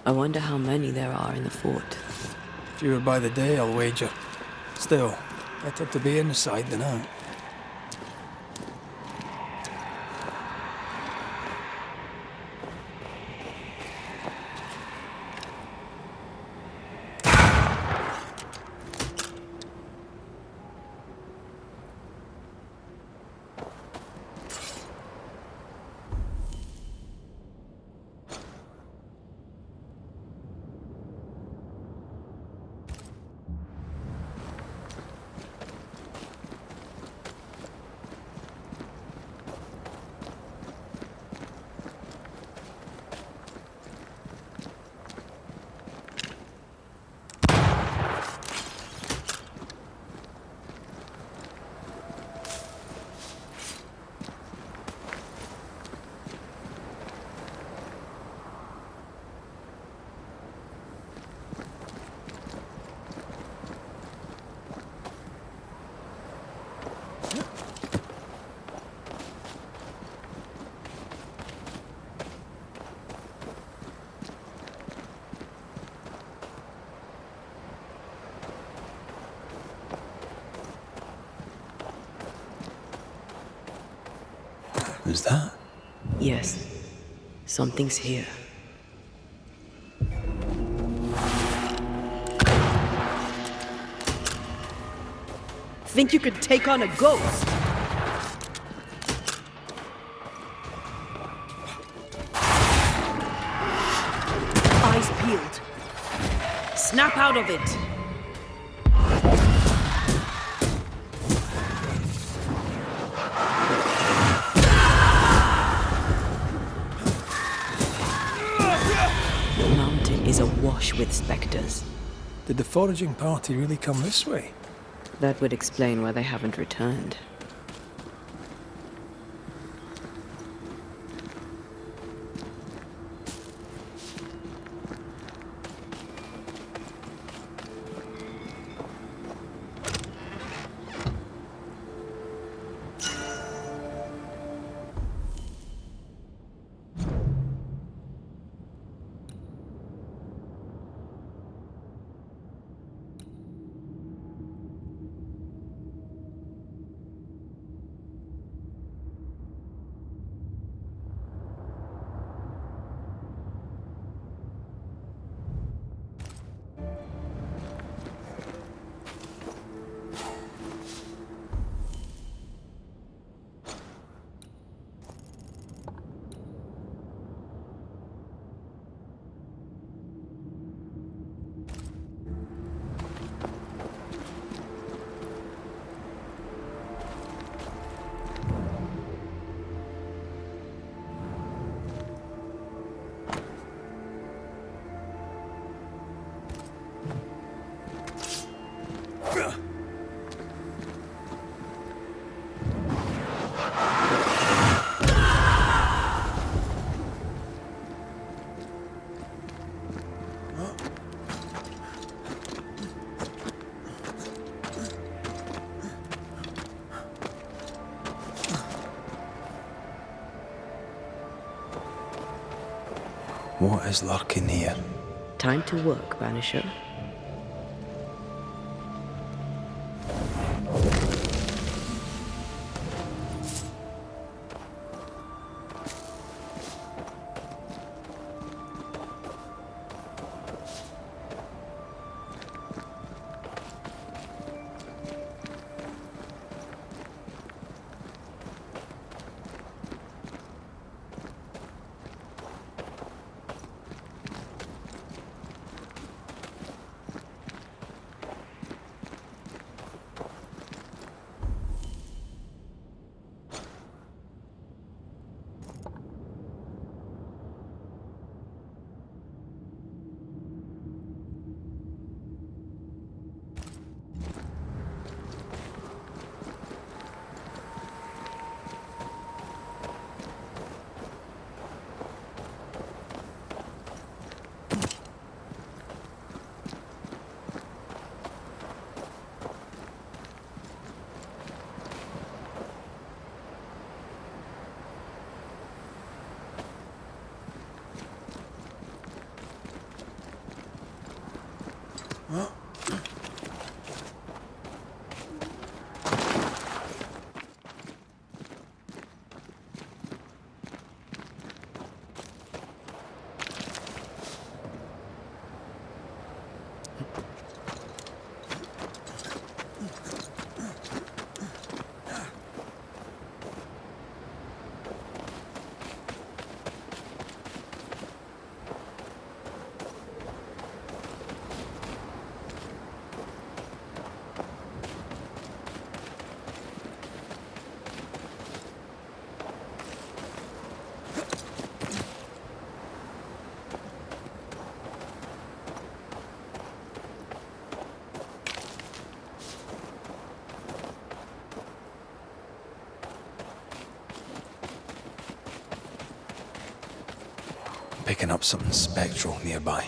I wonder how many there are in the fort. Fewer by the day, I'll wager. Still, better to be inside than out. Who's that? Yes, something's here. Think you could take on a ghost? Eyes peeled. Snap out of it! The mountain is awash with specters. Did the foraging party really come this way? That would explain why they haven't returned. What is lurking here? Time to work, Banisher. Picking up something spectral nearby.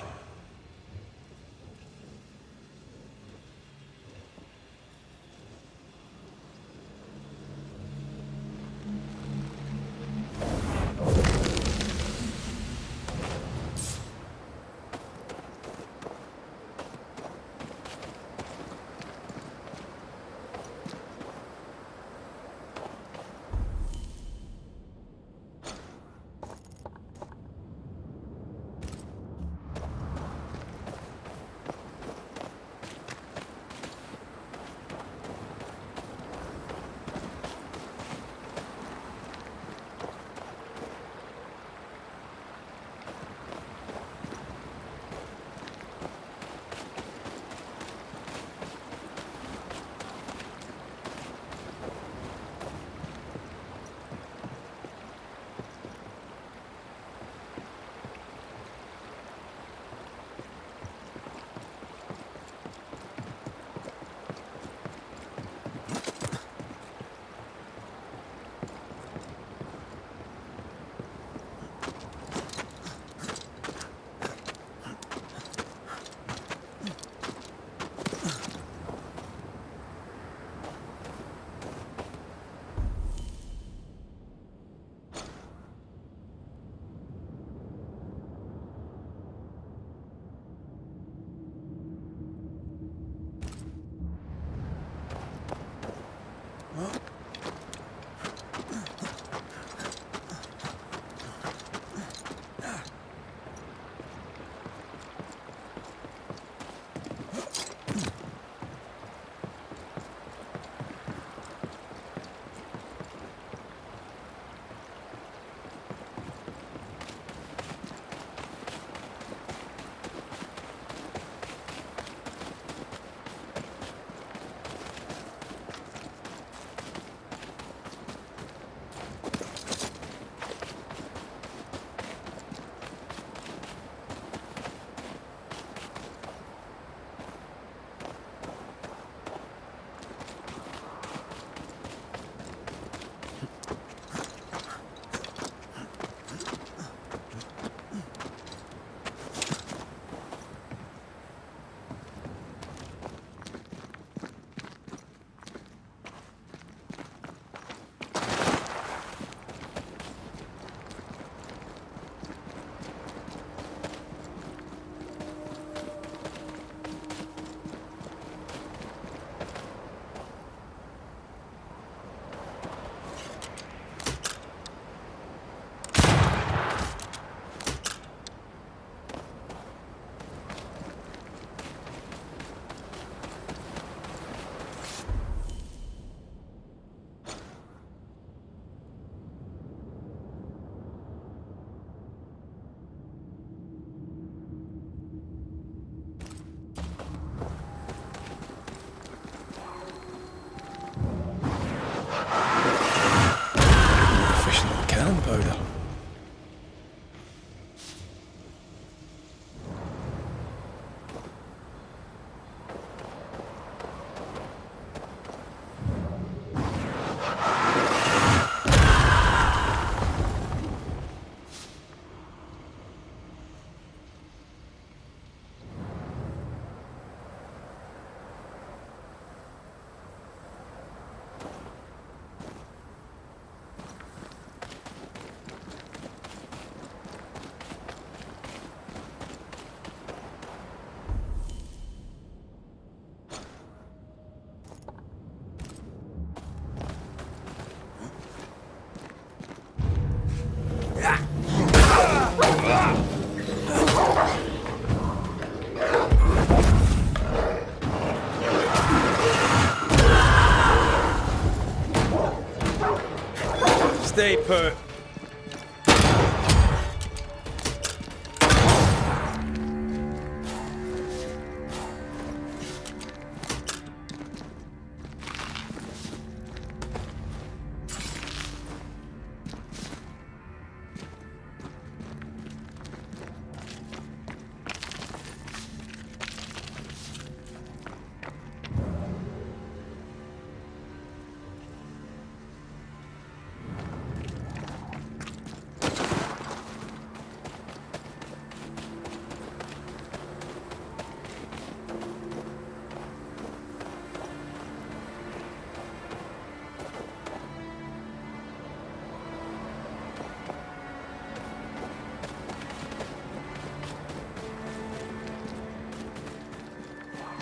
Stay put.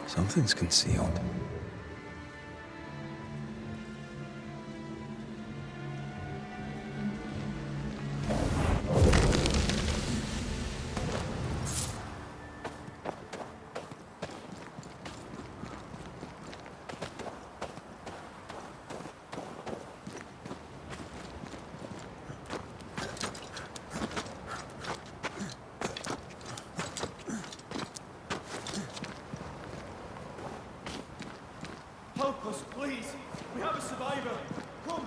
Something's concealed. Help us, please! We have a survivor! Come!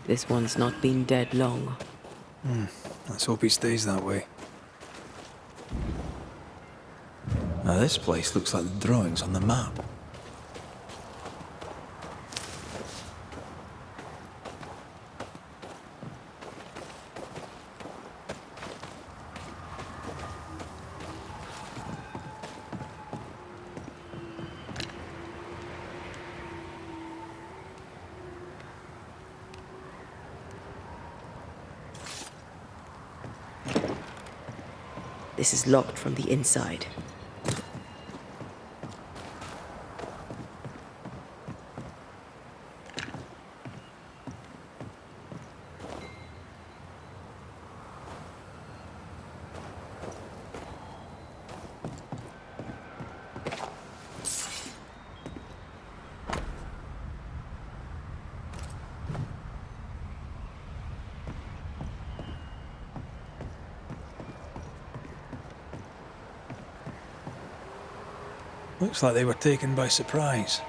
This one's not been dead long. Let's hope he stays that way. Now this place looks like the drawings on the map. This is locked from the inside. Looks like they were taken by surprise.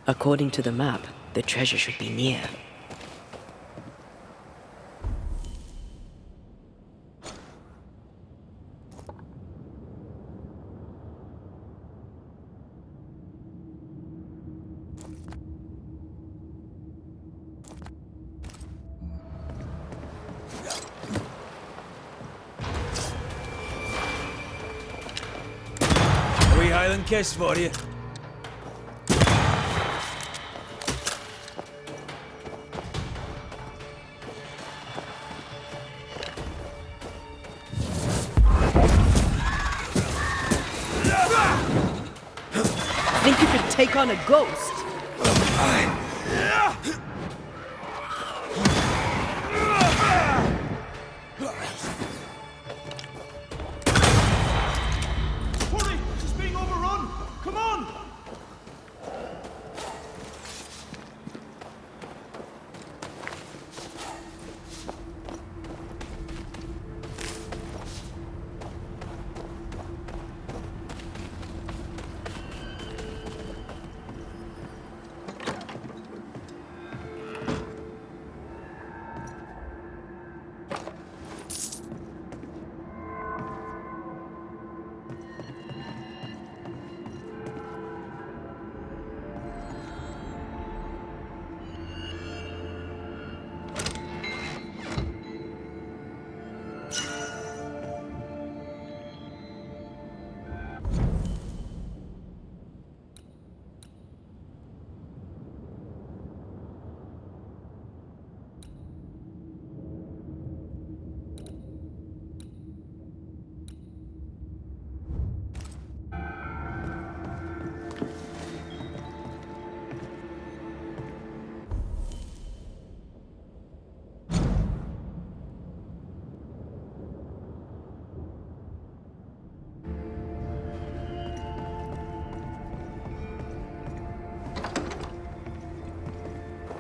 According to the map, the treasure should be near. A wee Highland kiss for you. Think you could take on a ghost? Hurry! She's being overrun! Come on!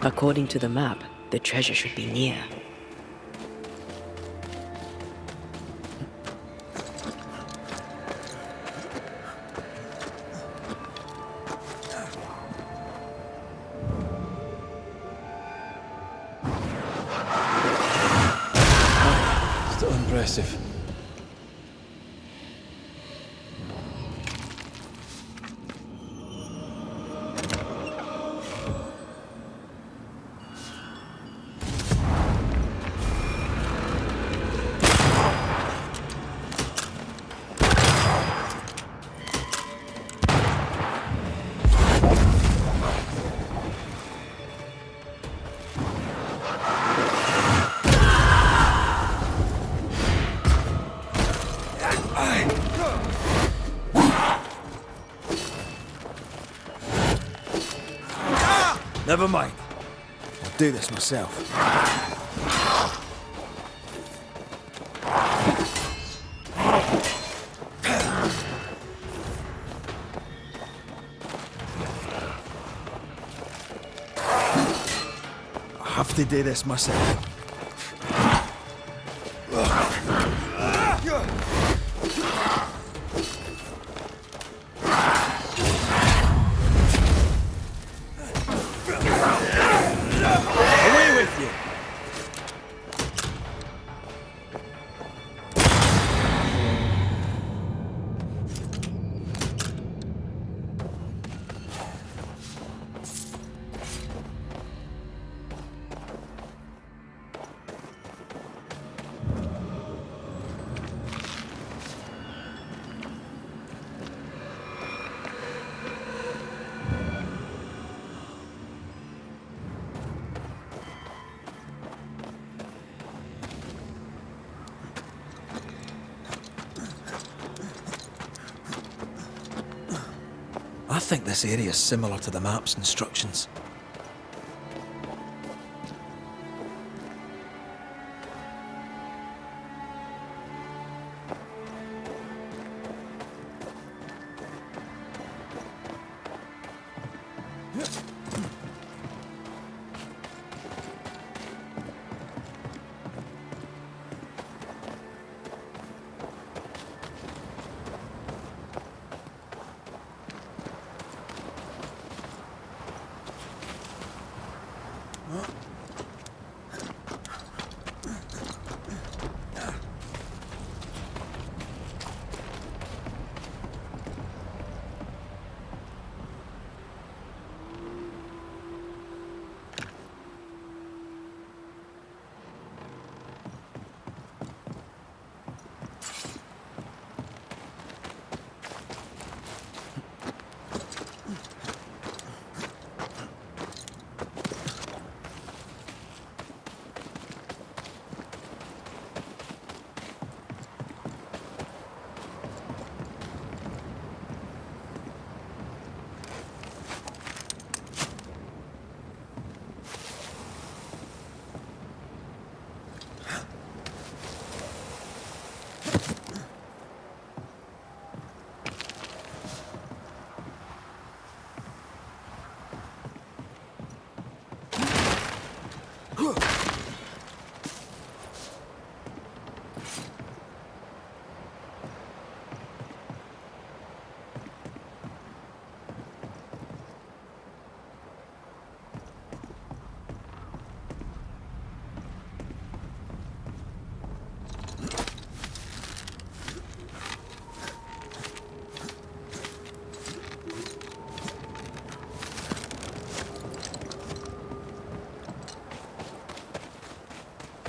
According to the map, the treasure should be near. Still impressive. Never mind. I'll do this myself. I have to do this myself. Away with you! I think this area is similar to the map's instructions.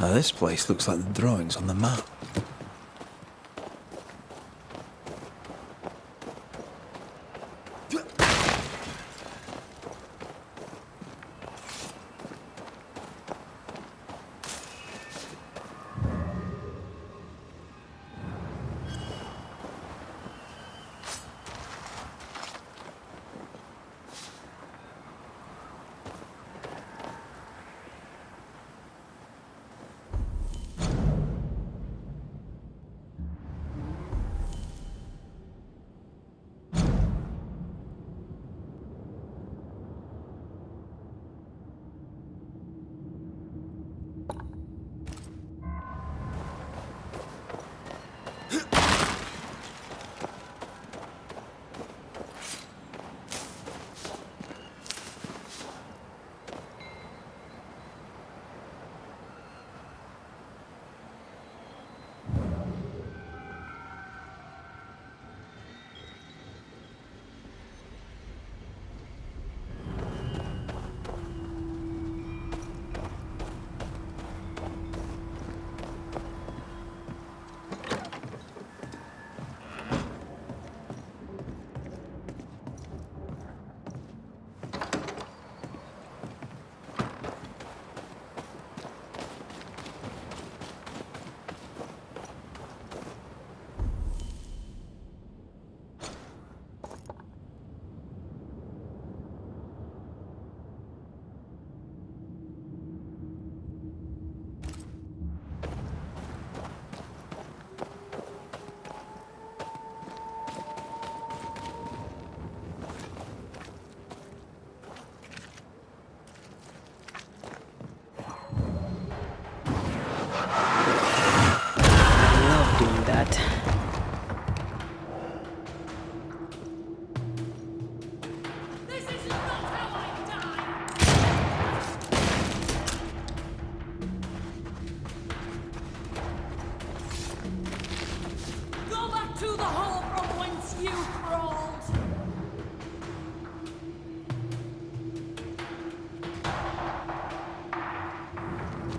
Now this place looks like the drawings on the map.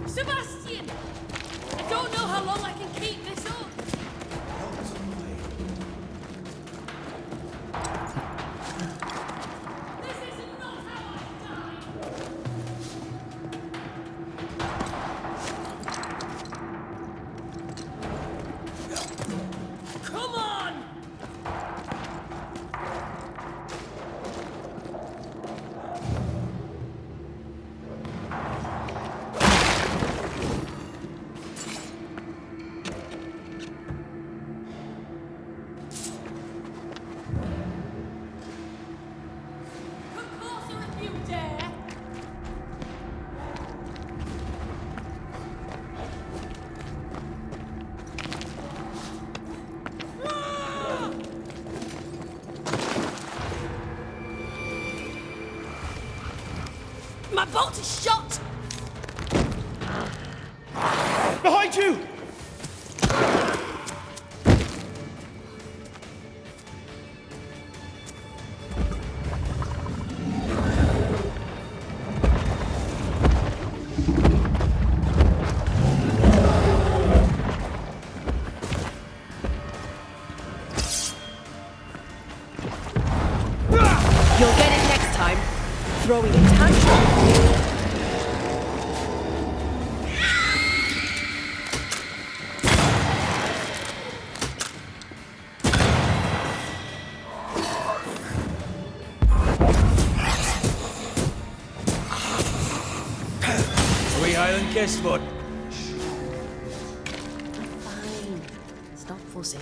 Sebastian! I don't know how long I can keep this up. This is not how I die. Come on! My bolt is shot! Behind you! You'll get it next time. Throwing a tantrum. Sweet Highland kiss, bud. Fine. Stop fussing.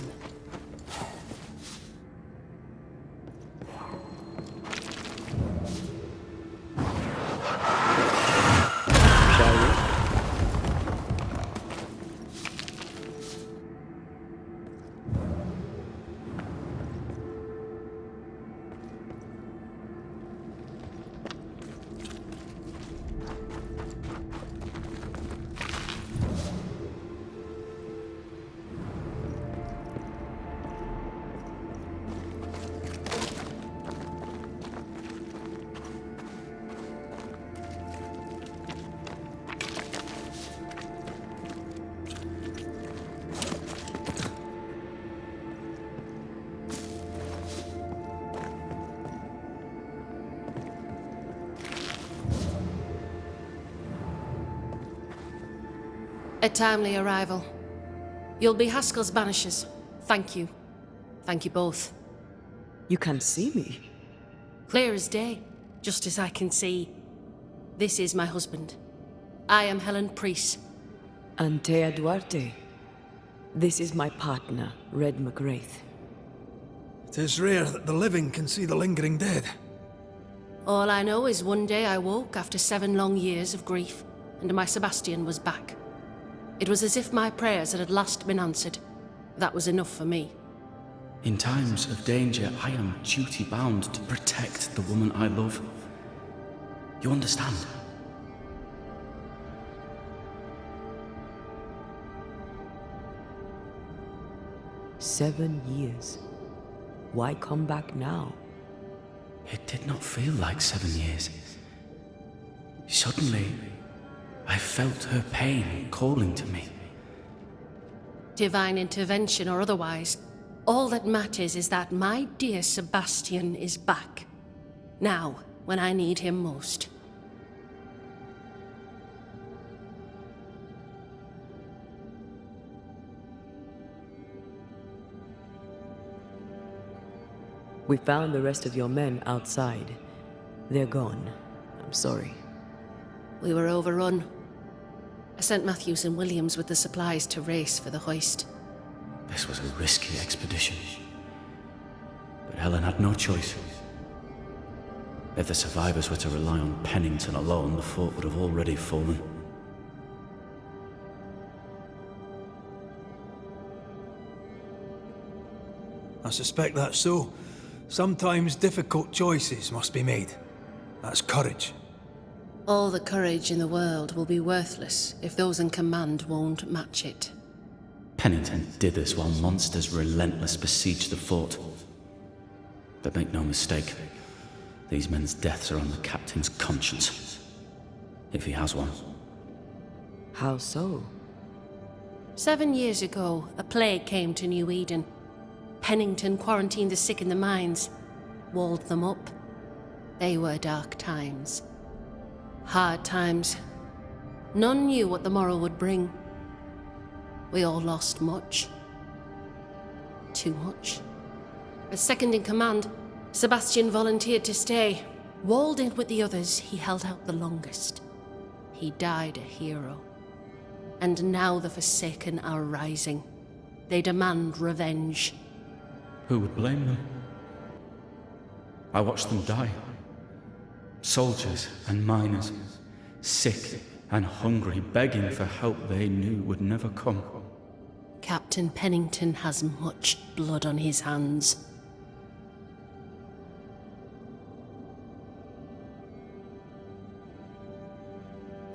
A timely arrival. You'll be Haskell's Banishers. Thank you. Thank you both. You can see me. Clear as day, just as I can see. This is my husband. I am Helen Priest. Antea Duarte. This is my partner, Red McGrath. It is rare that the living can see the lingering dead. All I know is one day I woke after 7 long years of grief, and my Sebastian was back. It was as if my prayers had at last been answered. That was enough for me. In times of danger, I am duty-bound to protect the woman I love. You understand? "7 years. Why come back now?" It did not feel like 7 years. Suddenly, I felt her pain calling to me. Divine intervention or otherwise, all that matters is that my dear Sebastian is back. Now, when I need him most. We found the rest of your men outside. They're gone. I'm sorry. We were overrun. I sent Matthews and Williams with the supplies to race for the hoist. This was a risky expedition. But Helen had no choice. If the survivors were to rely on Pennington alone, the fort would have already fallen. I suspect that's so. Sometimes difficult choices must be made. That's courage. All the courage in the world will be worthless if those in command won't match it. Pennington did this while monsters relentless besieged the fort. But make no mistake, these men's deaths are on the captain's conscience. If he has one. How so? 7 years ago, a plague came to New Eden. Pennington quarantined the sick in the mines, walled them up. They were dark times. Hard times. None knew what the morrow would bring. We all lost much. Too much. As second in command, Sebastian volunteered to stay. Walled in with the others, he held out the longest. He died a hero. And now the Forsaken are rising. They demand revenge. Who would blame them? I watched them die. Soldiers and miners, sick and hungry, begging for help they knew would never come. Captain Pennington has much blood on his hands.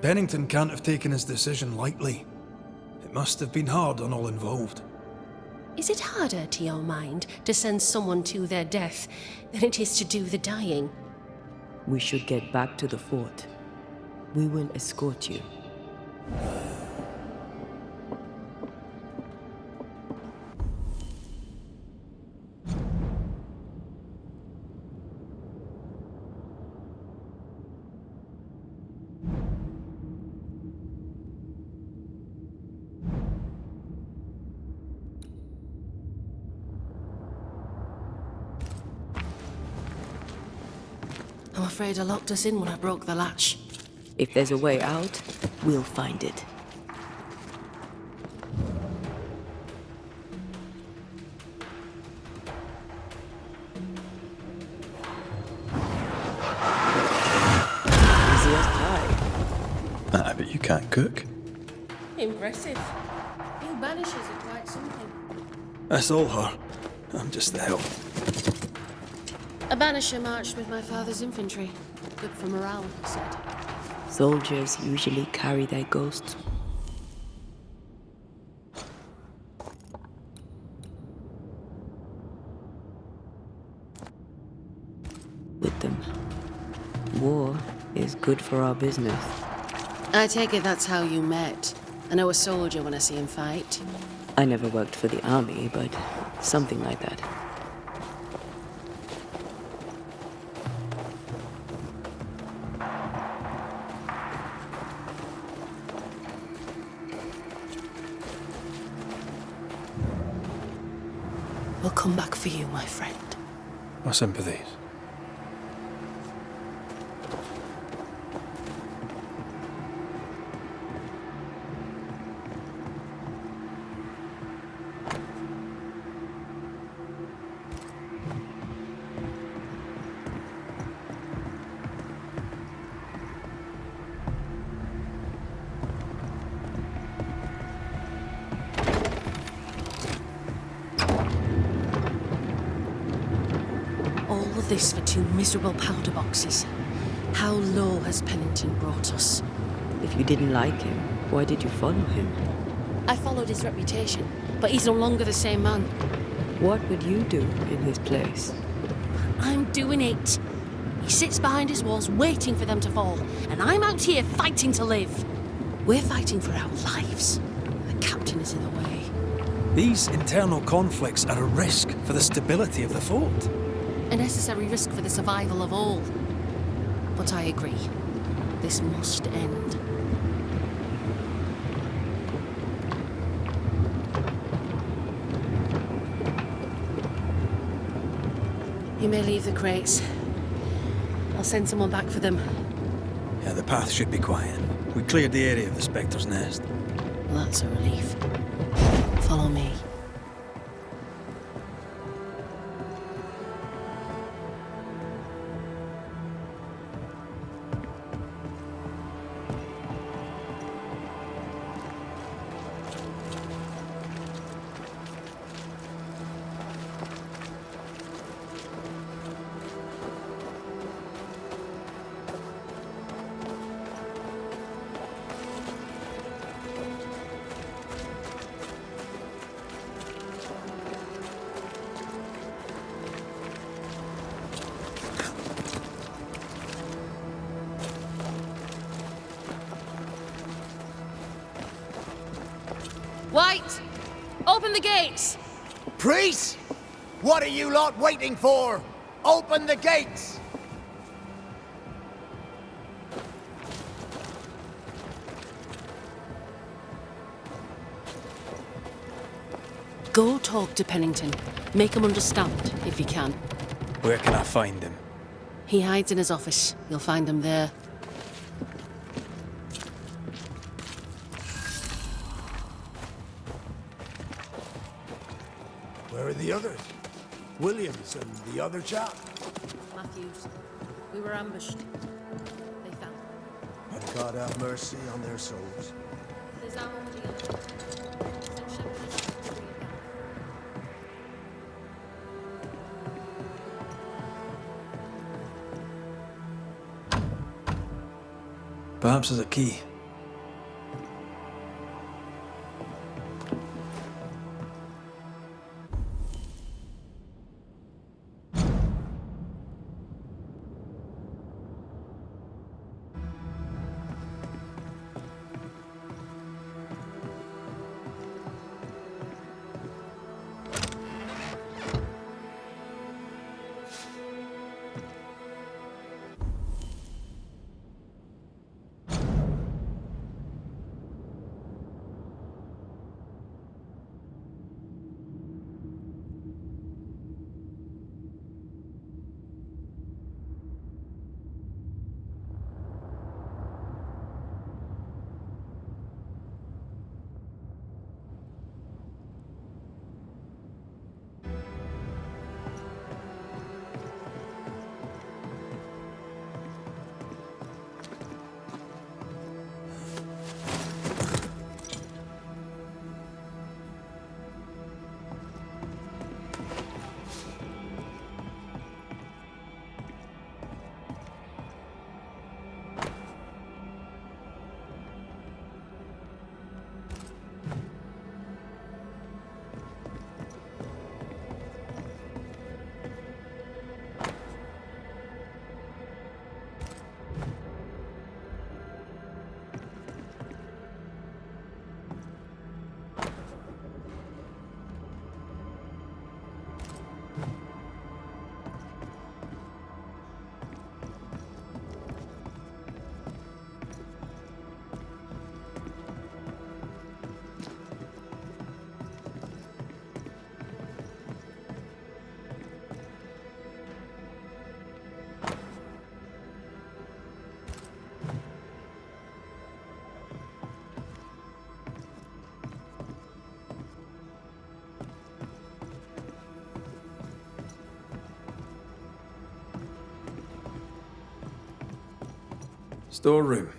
Pennington can't have taken his decision lightly. It must have been hard on all involved. Is it harder, to your mind, to send someone to their death than it is to do the dying? We should get back to the fort. We will escort you. I'm afraid I locked us in when I broke the latch. If there's a way out, we'll find it. Easy as pie. I bet you can't cook. Impressive. You Banishers are quite something. That's all her. I'm just the help. A Banisher marched with my father's infantry. Good for morale, he said. Soldiers usually carry their ghosts. With them. War is good for our business. I take it that's how you met. I know a soldier when I see him fight. I never worked for the army, but something like that. come back for you, my friend. My sympathies. All of this for 2 miserable powder boxes. How low has Pennington brought us? If you didn't like him, why did you follow him? I followed his reputation, but he's no longer the same man. What would you do in his place? I'm doing it. He sits behind his walls waiting for them to fall, and I'm out here fighting to live. We're fighting for our lives. The captain is in the way. These internal conflicts are a risk for the stability of the fort. A necessary risk for the survival of all. But I agree. This must end. You may leave the crates. I'll send someone back for them. Yeah, the path should be quiet. We cleared the area of the Spectre's nest. Well, that's a relief. Follow me. White! Open the gates! Priests! What are you lot waiting for? Open the gates! Go talk to Pennington. Make him understand, if you can. Where can I find him? He hides in his office. You'll find him there. Where are the others? Williams and the other chap? Matthews. We were ambushed. They fell. And God have mercy on their souls. There's our own deal. Send Shepherd to bring it back. Perhaps there's a key. Storeroom.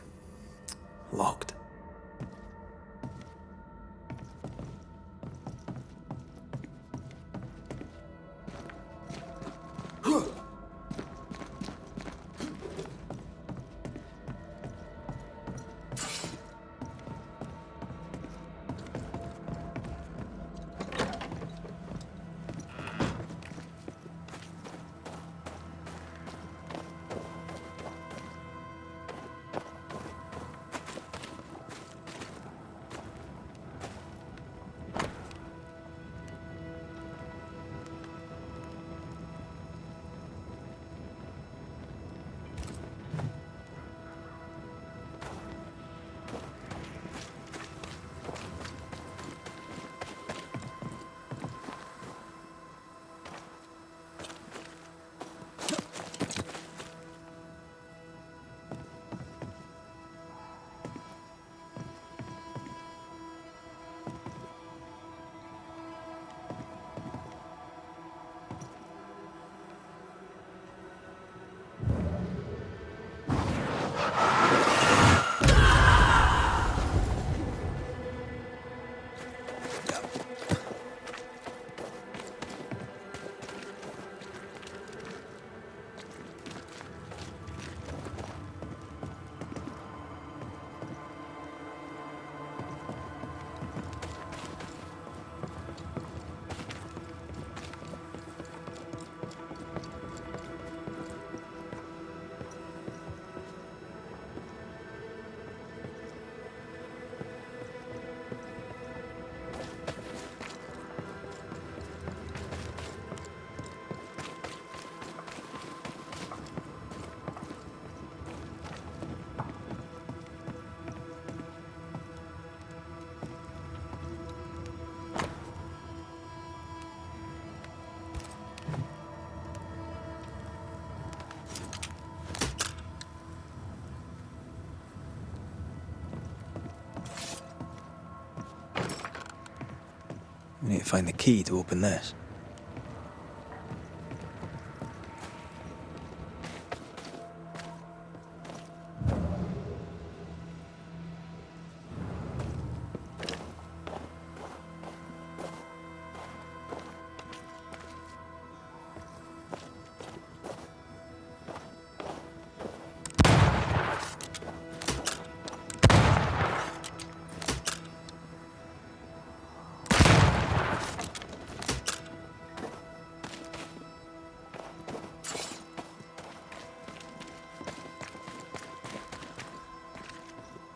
Locked. We need to find the key to open this.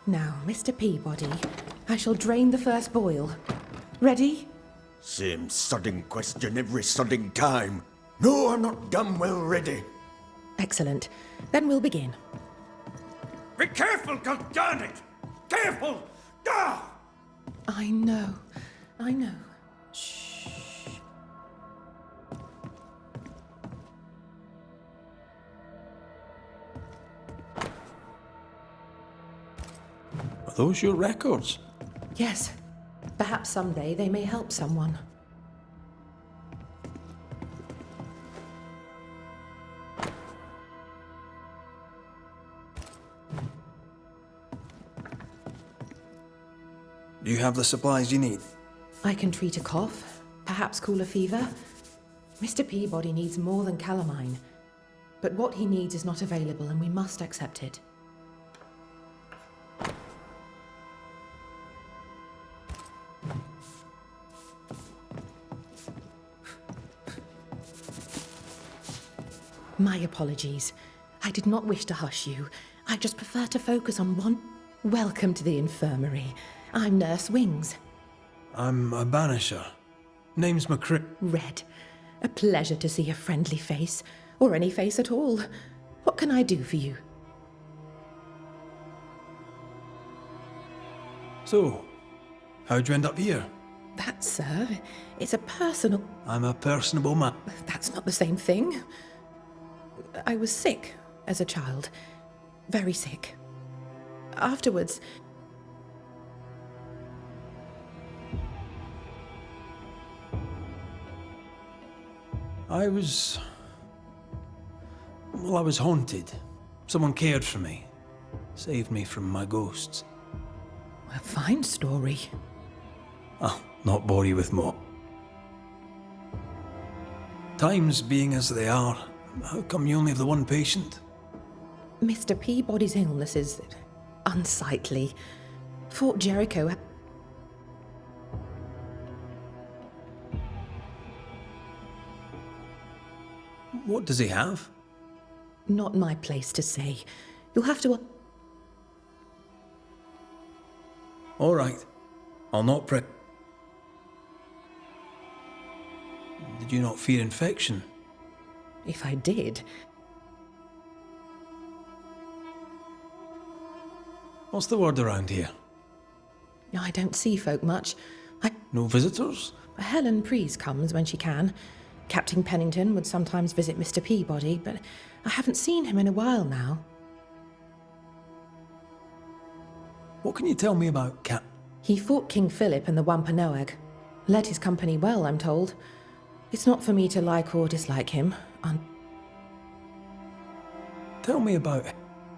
Now, Mr. Peabody, I shall drain the first boil. Ready? Same sodding question every sodding time. No, I'm not damn well ready. Excellent. Then we'll begin. Be careful, goddarn it! Careful! Ah! I know. I know. Shh. Are those your records? Yes. Perhaps someday they may help someone. Do you have the supplies you need? I can treat a cough, perhaps cool a fever. Mr. Peabody needs more than calamine. But what he needs is not available, and we must accept it. My apologies. I did not wish to hush you. I just prefer to focus on one. Welcome to the infirmary. I'm Nurse Wings. I'm a Banisher. Name's Red. A pleasure to see a friendly face, or any face at all. What can I do for you? So, how'd you end up here? That, sir, it's a personal... I'm a personable man. That's not the same thing. I was sick as a child. Very sick. Afterwards... I was haunted. Someone cared for me. Saved me from my ghosts. A fine story. I'll not bore you with more. Times being as they are, how come you only have the one patient? Mr. Peabody's illness is unsightly. Fort Jericho. What does he have? Not my place to say. You'll have to. All right. I'll not Did you not fear infection? If I did. What's the word around here? I don't see folk much. No visitors? Helen Preece comes when she can. Captain Pennington would sometimes visit Mr. Peabody, but I haven't seen him in a while now. What can you tell me about Cap? He fought King Philip in the Wampanoag. Led his company well, I'm told. It's not for me to like or dislike him. Tell me about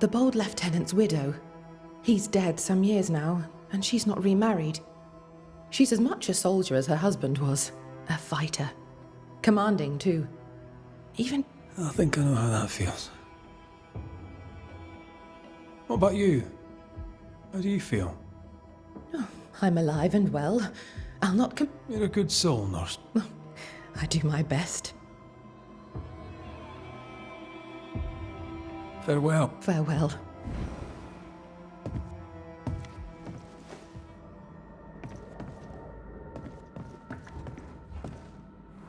The bold lieutenant's widow. He's dead some years now, and she's not remarried. She's as much a soldier as her husband was. A fighter. Commanding, too. Even... I think I know how that feels. What about you? How do you feel? I'm alive and well. I'll not You're a good soul, nurse. I do my best. Farewell. Farewell.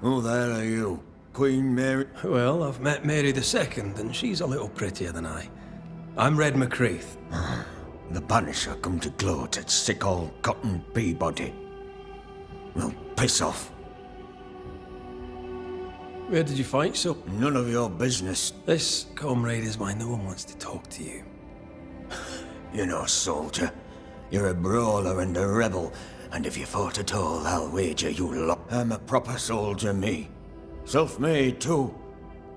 Who there are you? Queen Mary? Well, I've met Mary II, and she's a little prettier than I. I'm Red McCraith. The Banisher come to gloat at sick old Cotton Peabody. Well, piss off. Where did you fight so? None of your business. This, comrade, is why no one wants to talk to you. You're no soldier. You're a brawler and a rebel, and if you fought at all, I'll wager you lot. I'm a proper soldier, me. Self-made, too.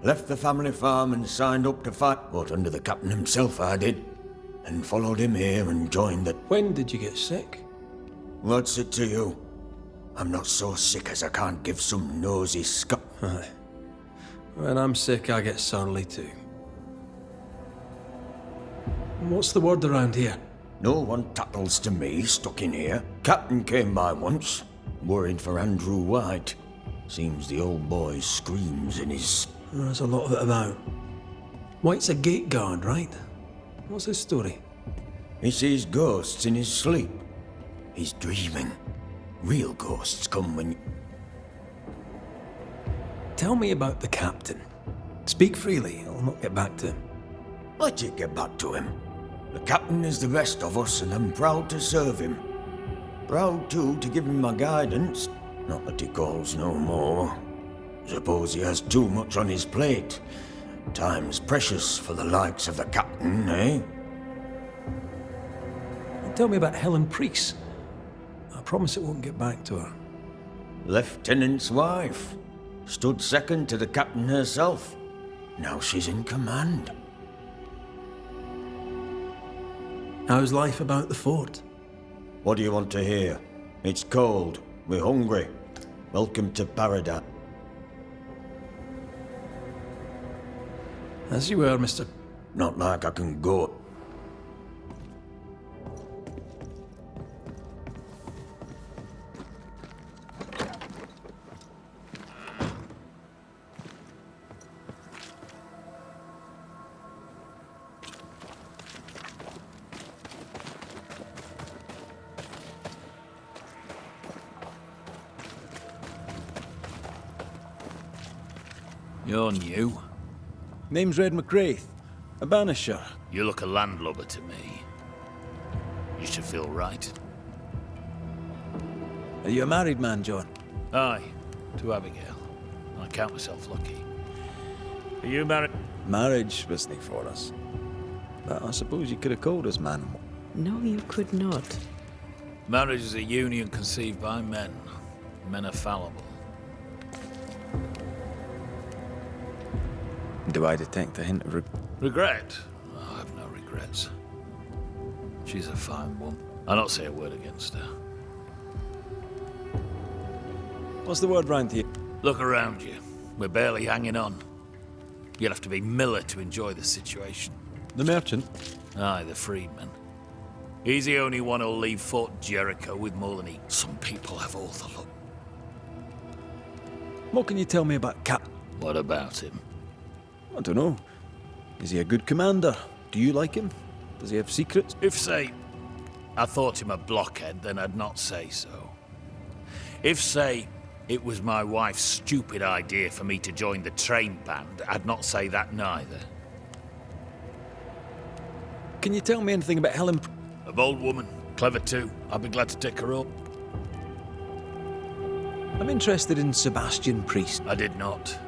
Left the family farm and signed up to fight. What, under the captain himself, I did. And followed him here and joined the... When did you get sick? What's it to you? I'm not so sick as I can't give some nosy scut. Aye. When I'm sick, I get surly too. What's the word around here? No one tattles to me stuck in here. Captain came by once, worried for Andrew White. Seems the old boy screams in his... There's a lot of it about. White's a gate guard, right? What's his story? He sees ghosts in his sleep. He's dreaming. Real ghosts come when... Tell me about the captain. Speak freely, I'll not get back to him. Let you get back to him. The captain is the rest of us, and I'm proud to serve him. Proud, too, to give him my guidance. Not that he calls no more. Suppose he has too much on his plate. Time's precious for the likes of the captain, eh? Tell me about Helen Preece. I promise it won't get back to her. Lieutenant's wife. Stood second to the captain herself. Now she's in command. How's life about the fort? What do you want to hear? It's cold. We're hungry. Welcome to paradise. As you were, Mr. Not like I can go. You're new. Name's Red McCraith, a Banisher. You look a landlubber to me. You should feel right. Are you a married man, John? Aye, to Abigail. I count myself lucky. Are you married? Marriage wasn't for us. But I suppose you could have called us man. No, you could not. Marriage is a union conceived by men. Men are fallible. Do I detect a hint of Regret? Oh, I have no regrets. She's a fine woman. I'll not say a word against her. What's the word round here? Look around you. We're barely hanging on. You'll have to be Miller to enjoy the situation. The merchant? Aye, the freedman. He's the only one who'll leave Fort Jericho with more than he. Some people have all the luck. What can you tell me about Cap? What about him? I don't know. Is he a good commander? Do you like him? Does he have secrets? If, say, I thought him a blockhead, then I'd not say so. If, say, it was my wife's stupid idea for me to join the train band, I'd not say that neither. Can you tell me anything about Helen? A bold woman, clever too. I'd be glad to take her up. I'm interested in Sebastian Priest. I did not,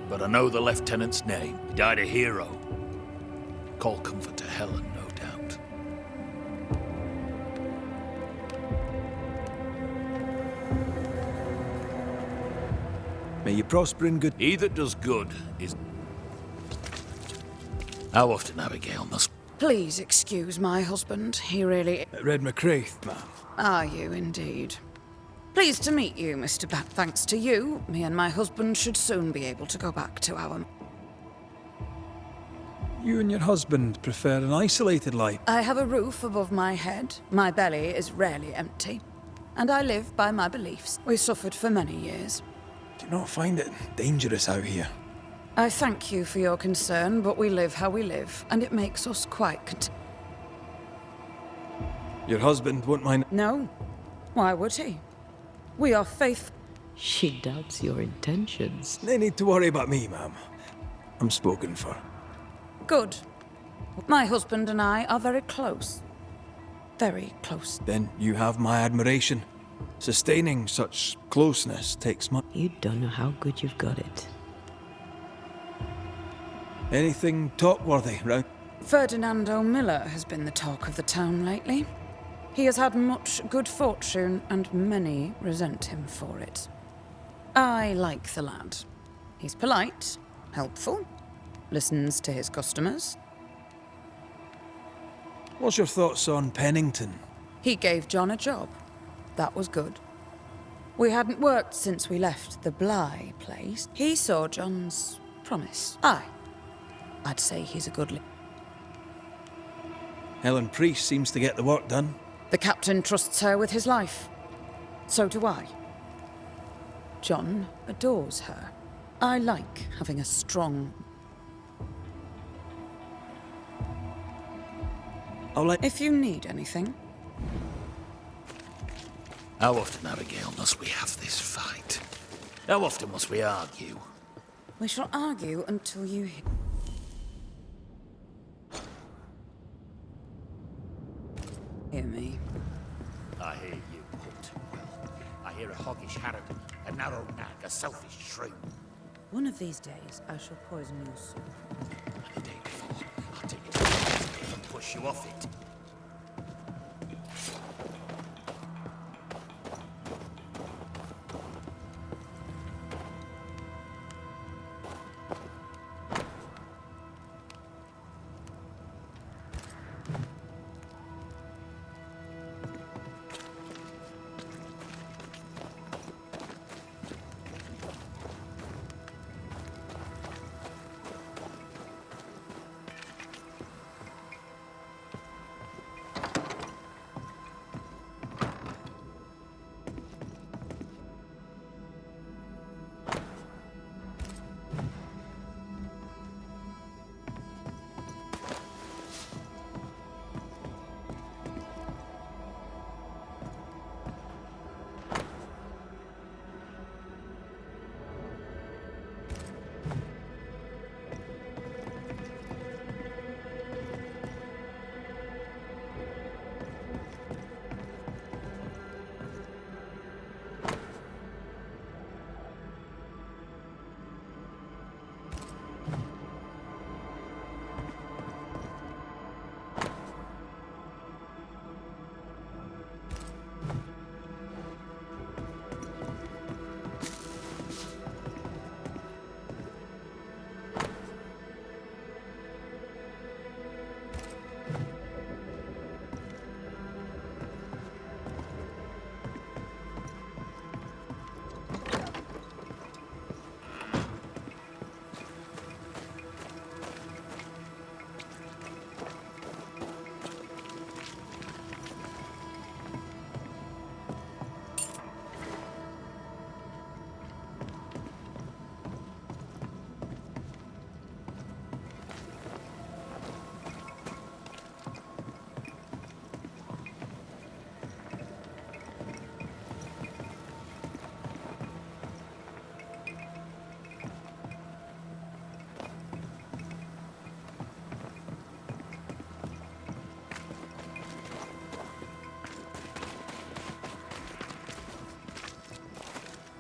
but I know the lieutenant's name. He died a hero. Call comfort to Helen, no doubt. May you prosper in good... He that does good is... How often, Abigail, must... Please excuse my husband. He really... Red McCraith, ma'am. Are you indeed? Pleased to meet you, Mr. Bat. Thanks to you, me and my husband should soon be able to go back to our... You and your husband prefer an isolated life. I have a roof above my head. My belly is rarely empty. And I live by my beliefs. We suffered for many years. Do you not find it dangerous out here? I thank you for your concern, but we live how we live, and it makes us quite content. Your husband won't mind... No. Why would he? We are faithful. She doubts your intentions. No need to worry about me, ma'am. I'm spoken for. Good. My husband and I are very close. Very close. Then you have my admiration. Sustaining such closeness takes much. You don't know how good you've got it. Anything talk-worthy round? Ferdinando Miller has been the talk of the town lately. He has had much good fortune, and many resent him for it. I like the lad. He's polite, helpful, listens to his customers. What's your thoughts on Pennington? He gave John a job. That was good. We hadn't worked since we left the Bly place. He saw John's promise. Aye. I'd say he's a good Helen Priest seems to get the work done. The captain trusts her with his life. So do I. John adores her. I like having a strong... If you need anything... How often, Abigail, must we have this fight? How often must we argue? We shall argue until you... hear me. I hear you all too well. I hear a hoggish harridan, a narrow nag, a selfish shrew. One of these days, I shall poison your soup. And the day before, I'll take it to the cliff and push you off it.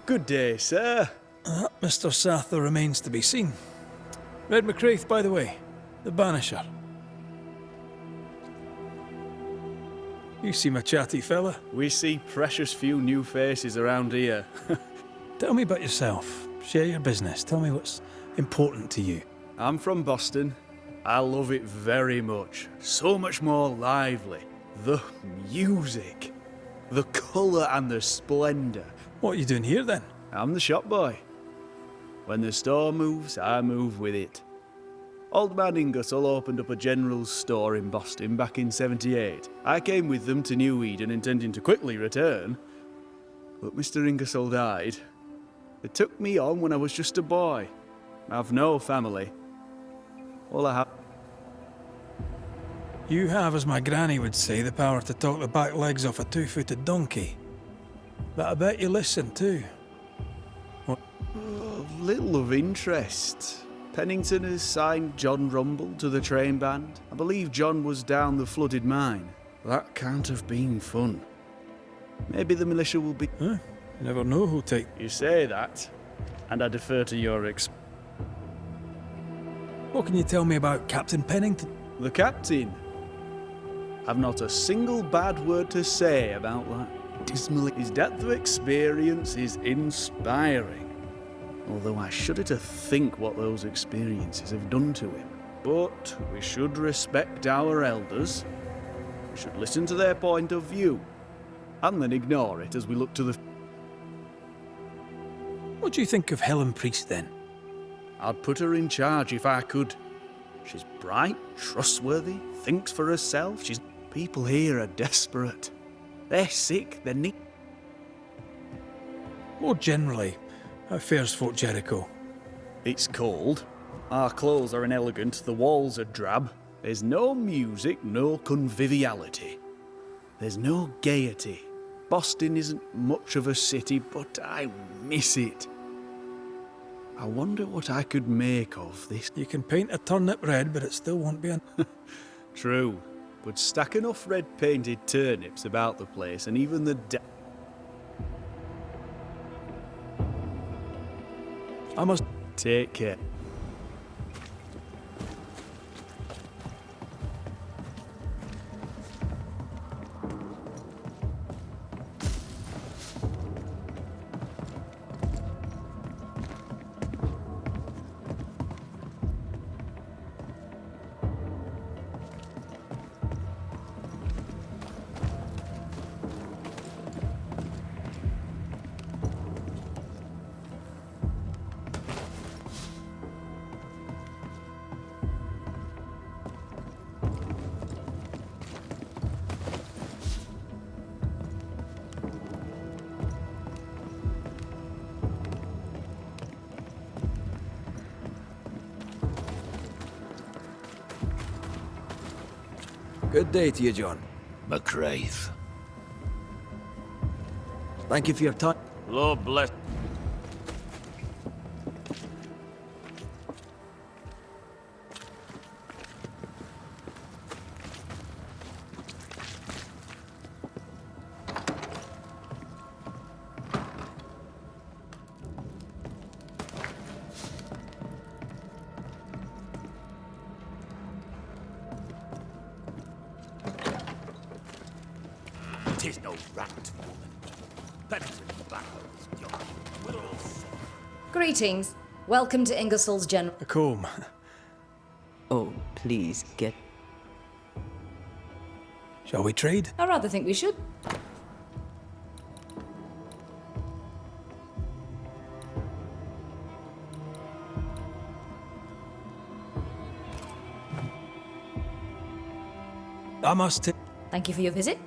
Good day, sir. Mr. Sather remains to be seen. Red McCraith, by the way, the Banisher. You seem a chatty fella. We see precious few new faces around here. Tell me about yourself. Share your business. Tell me what's important to you. I'm from Boston. I love it very much. So much more lively. The music, the colour and the splendour. What are you doing here then? I'm the shop boy. When the store moves, I move with it. Old man Ingersoll opened up a general store in Boston back in '78. I came with them to New Eden intending to quickly return, but Mr. Ingersoll died. They took me on when I was just a boy. I've no family. All I have... You have, as my granny would say, the power to talk the back legs off a two-footed donkey. But I bet you listen too. Little of interest. Pennington has signed John Rumble to the train band. I believe John was down the flooded mine. That can't have been fun. Maybe the militia will be... Huh? You never know who'll take... You say that, and I defer to your What can you tell me about Captain Pennington? The captain? I've not a single bad word to say about that. Dismally, his depth of experience is inspiring. Although I shudder to think what those experiences have done to him. But we should respect our elders. We should listen to their point of view. And then ignore it as we look to the... What do you think of Helen Priest then? I'd put her in charge if I could. She's bright, trustworthy, thinks for herself. People here are desperate. They're sick, they're neat. More generally, how fares Fort Jericho? It's cold. Our clothes are inelegant, the walls are drab. There's no music, no conviviality. There's no gaiety. Boston isn't much of a city, but I miss it. I wonder what I could make of this. You can paint a turnip red, but it still won't be True, but stack enough red-painted turnips about the place, and even the I must... Take care. Good day to you, John. McCraith. Thank you for your time. Lord bless. Tis no rat, woman. Pennington backwards, John. We're all sorry. Greetings. Welcome to Ingersoll's General. A comb. Oh, please, get... Shall we trade? I rather think we should. I must... Thank you for your visit.